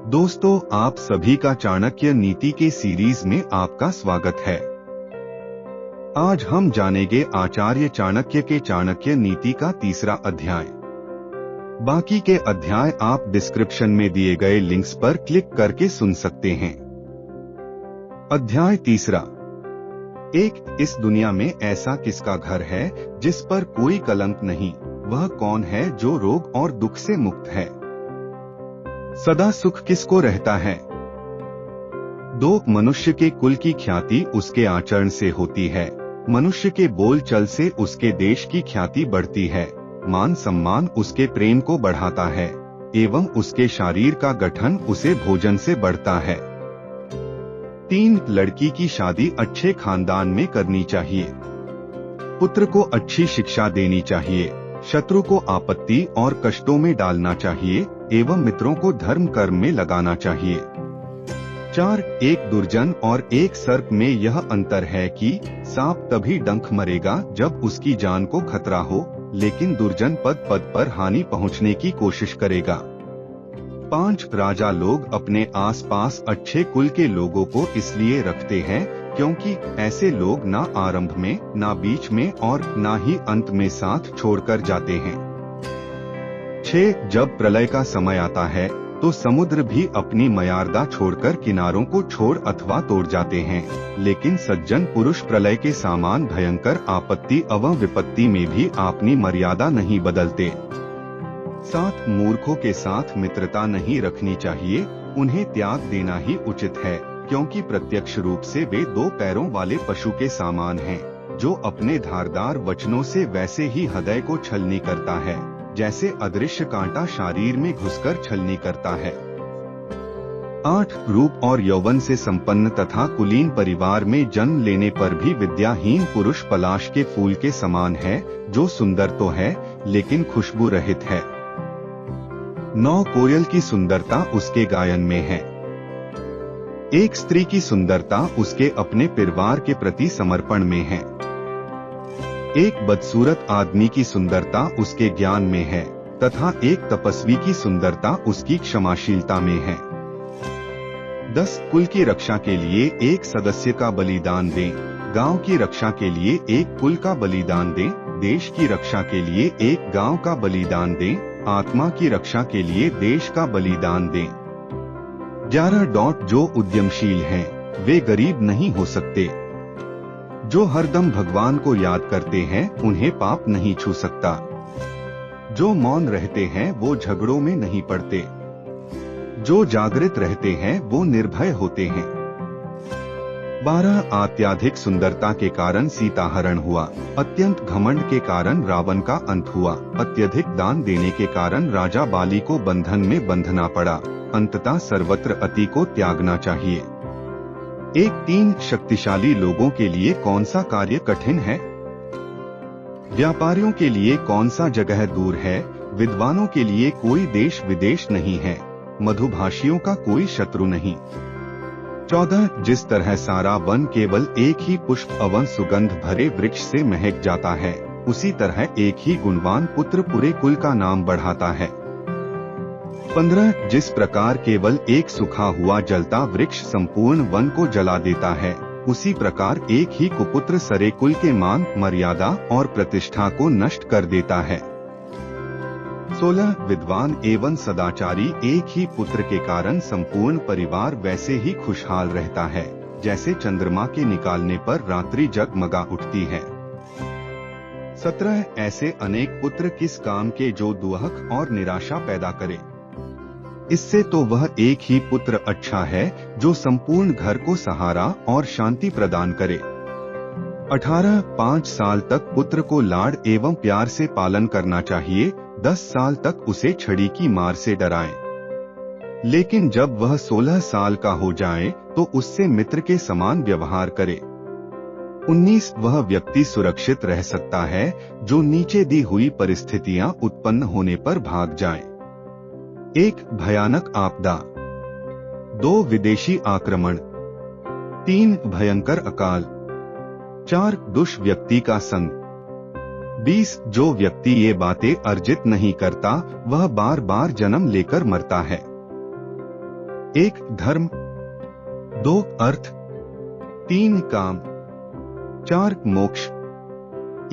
दोस्तों, आप सभी का चाणक्य नीति के सीरीज में आपका स्वागत है। आज हम जानेंगे आचार्य चाणक्य के चाणक्य नीति का तीसरा अध्याय। बाकी के अध्याय आप डिस्क्रिप्शन में दिए गए लिंक्स पर क्लिक करके सुन सकते हैं। अध्याय तीसरा। इस दुनिया में ऐसा किसका घर है जिस पर कोई कलंक नहीं? वह कौन है जो रोग और दुख से मुक्त है? सदा सुख किसको रहता है? मनुष्य के कुल की ख्याति उसके आचरण से होती है। मनुष्य के बोल चल से उसके देश की ख्याति बढ़ती है। मान सम्मान उसके प्रेम को बढ़ाता है एवं उसके शरीर का गठन उसे भोजन से बढ़ता है। लड़की की शादी अच्छे खानदान में करनी चाहिए। पुत्र को अच्छी शिक्षा देनी चाहिए। शत्रु को आपत्ति और कष्टों में डालना चाहिए एवं मित्रों को धर्म कर्म में लगाना चाहिए। एक दुर्जन और एक सर्प में यह अंतर है कि सांप तभी डंक मरेगा जब उसकी जान को खतरा हो, लेकिन दुर्जन पद पर हानि पहुंचने की कोशिश करेगा। राजा लोग अपने आसपास अच्छे कुल के लोगों को इसलिए रखते हैं क्योंकि ऐसे लोग ना आरंभ में, ना बीच में और ना ही अंत में साथ छोड़कर जाते हैं। जब प्रलय का समय आता है तो समुद्र भी अपनी मर्यादा छोड़कर किनारों को छोड़ अथवा तोड़ जाते हैं, लेकिन सज्जन पुरुष प्रलय के समान भयंकर आपत्ति एवं विपत्ति में भी अपनी मर्यादा नहीं बदलते। मूर्खों के साथ मित्रता नहीं रखनी चाहिए, उन्हें त्याग देना ही उचित है, क्योंकि प्रत्यक्ष रूप से वे दो पैरों वाले पशु के समान हैं, जो अपने धारदार वचनों से वैसे ही हृदय को छलनी करता है जैसे अदृश्य कांटा शरीर में घुसकर छलनी करता है। रूप और यौवन से संपन्न तथा कुलीन परिवार में जन्म लेने पर भी विद्याहीन पुरुष पलाश के फूल के समान है, जो सुंदर तो है लेकिन खुशबू रहित है। कोयल की सुंदरता उसके गायन में है। एक स्त्री की सुंदरता उसके अपने परिवार के प्रति समर्पण में है। एक बदसूरत आदमी की सुंदरता उसके ज्ञान में है तथा एक तपस्वी की सुंदरता उसकी क्षमाशीलता में है। कुल की रक्षा के लिए एक सदस्य का बलिदान दें, गांव की रक्षा के लिए एक कुल का बलिदान दें, देश की रक्षा के लिए एक गांव का बलिदान दें, आत्मा की रक्षा के लिए देश का बलिदान दें। 11. जो उद्यमशील हैं, वे गरीब नहीं हो सकते। जो हरदम भगवान को याद करते हैं, उन्हें पाप नहीं छू सकता। जो मौन रहते हैं, वो झगड़ों में नहीं पड़ते। जो जागृत रहते हैं, वो निर्भय होते हैं। 12. अत्यधिक सुंदरता के कारण सीता हरण हुआ, अत्यंत घमंड के कारण रावण का अंत हुआ, अत्यधिक दान देने के कारण राजा बाली को बंधन में बंधना पड़ा। अंततः सर्वत्र अति को त्यागना चाहिए। 3. शक्तिशाली लोगों के लिए कौन सा कार्य कठिन है? व्यापारियों के लिए कौन सा जगह दूर है? विद्वानों के लिए कोई देश विदेश नहीं है, मधुभाषियों का कोई शत्रु नहीं। 14. जिस तरह सारा वन केवल एक ही पुष्प एवं सुगंध भरे वृक्ष से महक जाता है, उसी तरह एक ही गुणवान पुत्र पूरे कुल का नाम बढ़ाता है। 15. जिस प्रकार केवल एक सूखा हुआ जलता वृक्ष संपूर्ण वन को जला देता है, उसी प्रकार एक ही कुपुत्र सारे कुल के मान, मर्यादा और प्रतिष्ठा को नष्ट कर देता है। 16. विद्वान एवं सदाचारी एक ही पुत्र के कारण संपूर्ण परिवार वैसे ही खुशहाल रहता है, जैसे चंद्रमा के निकालने पर रात्रि जगमगा उठती है। 17. ऐसे अनेक पुत्र किस काम के जो दुख और निराशा पैदा करे? इससे तो वह एक ही पुत्र अच्छा है जो संपूर्ण घर को सहारा और शांति प्रदान करे। 18. 5 साल तक पुत्र को लाड एवं प्यार से पालन करना चाहिए, 10 साल तक उसे छड़ी की मार से डराएं। लेकिन जब वह 16 साल का हो जाए तो उससे मित्र के समान व्यवहार करे। 19. वह व्यक्ति सुरक्षित रह सकता है जो नीचे दी हुई परिस्थितियां उत्पन्न होने पर भाग जाए। 1. भयानक आपदा, 2. विदेशी आक्रमण, 3. भयंकर अकाल, 4. दुष्ट व्यक्ति का संग। 20. जो व्यक्ति ये बातें अर्जित नहीं करता, वह बार बार जन्म लेकर मरता है। 1 धर्म, 2 अर्थ, 3 काम, 4 मोक्ष,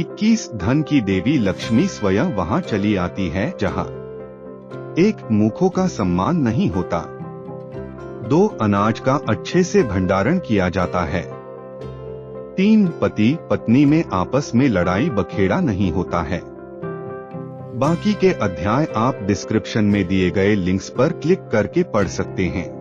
21 धन की देवी लक्ष्मी स्वयं वहां चली आती है जहां 1 मूखों का सम्मान नहीं होता, 2 अनाज का अच्छे से भंडारण किया जाता है, 3 पति पत्नी में आपस में लड़ाई बखेड़ा नहीं होता है। बाकी के अध्याय आप डिस्क्रिप्शन में दिए गए लिंक्स पर क्लिक करके पढ़ सकते हैं।